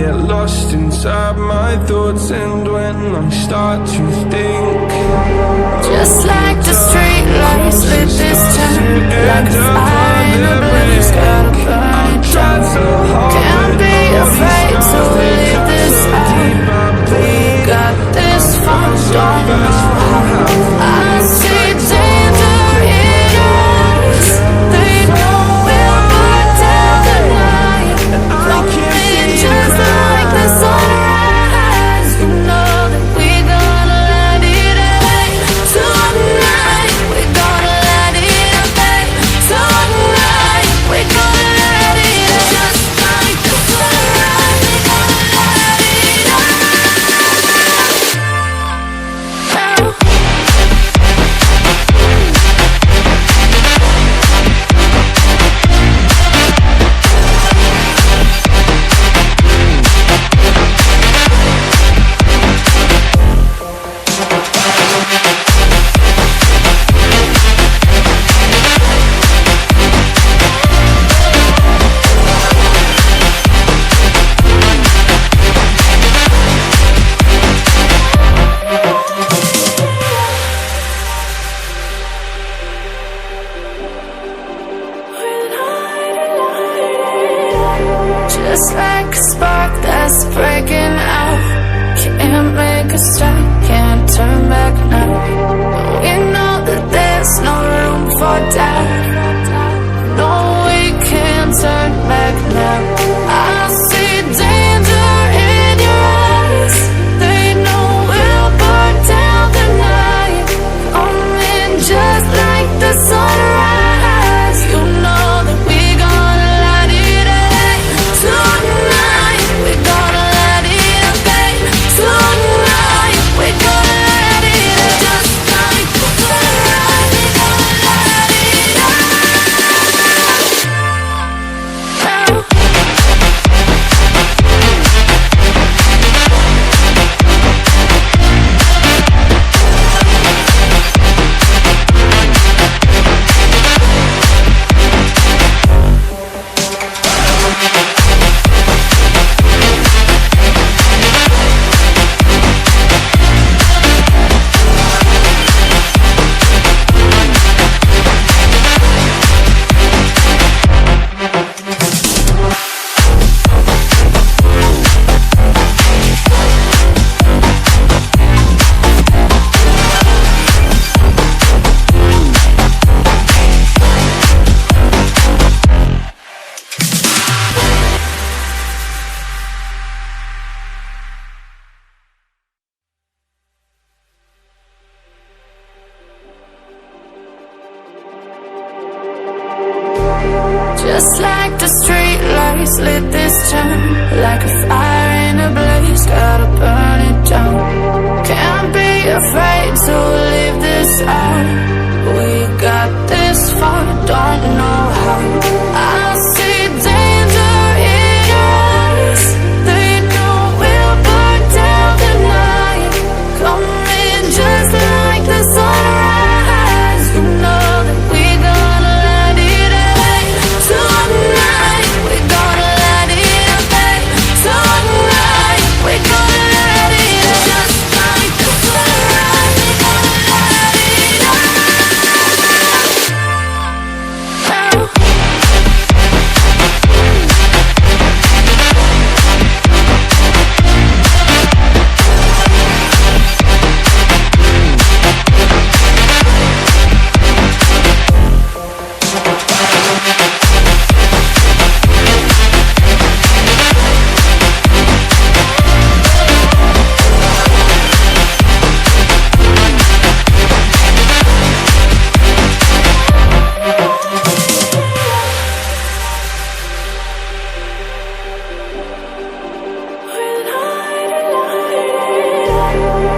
get lost inside my thoughts, and when I start to think, just like the street lights lit this town, like a fire in a blaze, gotta burn it down. Can't be afraid to leave this out. We got this far, don't know how. I see danger in your eyes. They know we'll burn down the night. Coming just like the sunrise. You know that we gonna light it up tonight. We gonna light it up tonight. We gonna light it up just like the sunrise. We gonna light it up now. Just like a spark that's breaking out. Can't make a stop, can't turn back now. We know that there's no room for doubt. No, we can't turn back now. I see danger in your eyes. They know we'll burn down the night. Coming just like the sunrise. You know that we gonna light it up tonight. We gonna light it up tonight. We gonna light it up just like the sunrise. We gonna light it up now. Just like the street lights lit this town, like a fire in a blaze, gotta burn it down. Can't be afraid to leave this out. We got this far, don't know how. I see danger in your eyes. They know we'll burn down the night. Coming just like the sunrise. You know that we gonna light it up tonight. We gonna light it up tonight. We gonna light it up just like the sunrise. We gonna light it up now.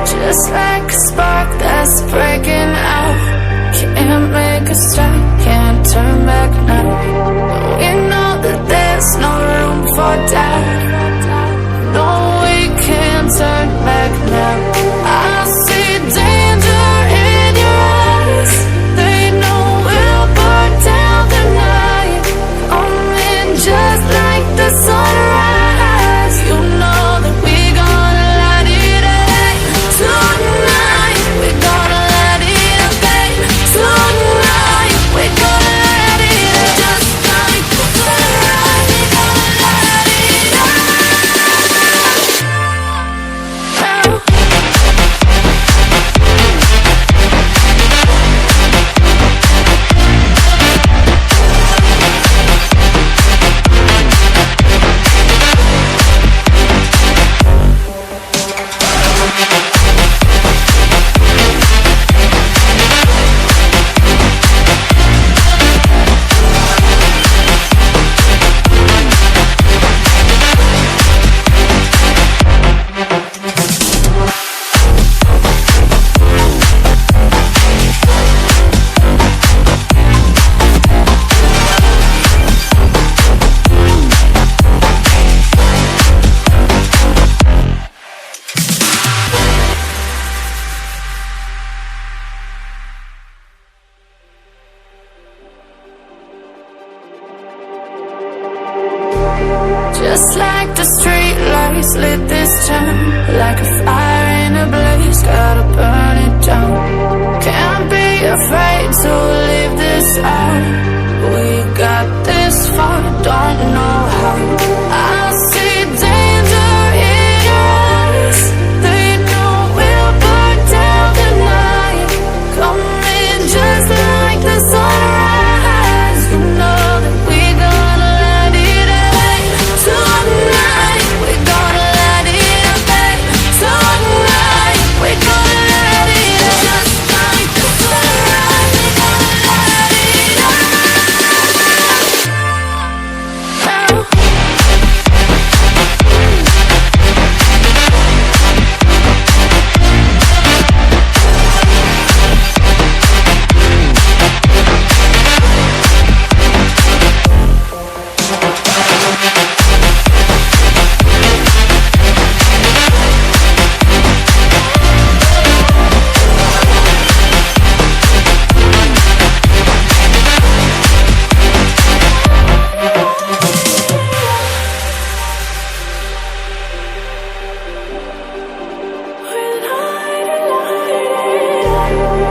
Just like a spark that's breaking out. Can't make a stop, can't turn back now. We know that there's no room for doubt. No, we can't turn back now. I see danger in your eyes. They know we'll burn down the night. Coming just like the sunrise. You know Just like the street lights lit this town, like a fire in a blaze, gotta burn it down. Can't be afraid to leave this out. We got this far, don't know how. I see danger in your eyes. They know we'll burn down the night. Coming just like the sunrise. You know that we're gonna light it up tonight. We're gonna light it up tonight. We're gonna light it up just like the sunrise. We're gonna light it up now.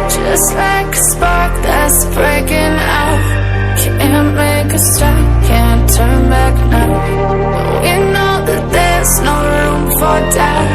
Just like a spark that's breaking out. Can't make a stop, can't turn back now. We know that there's no room for doubt.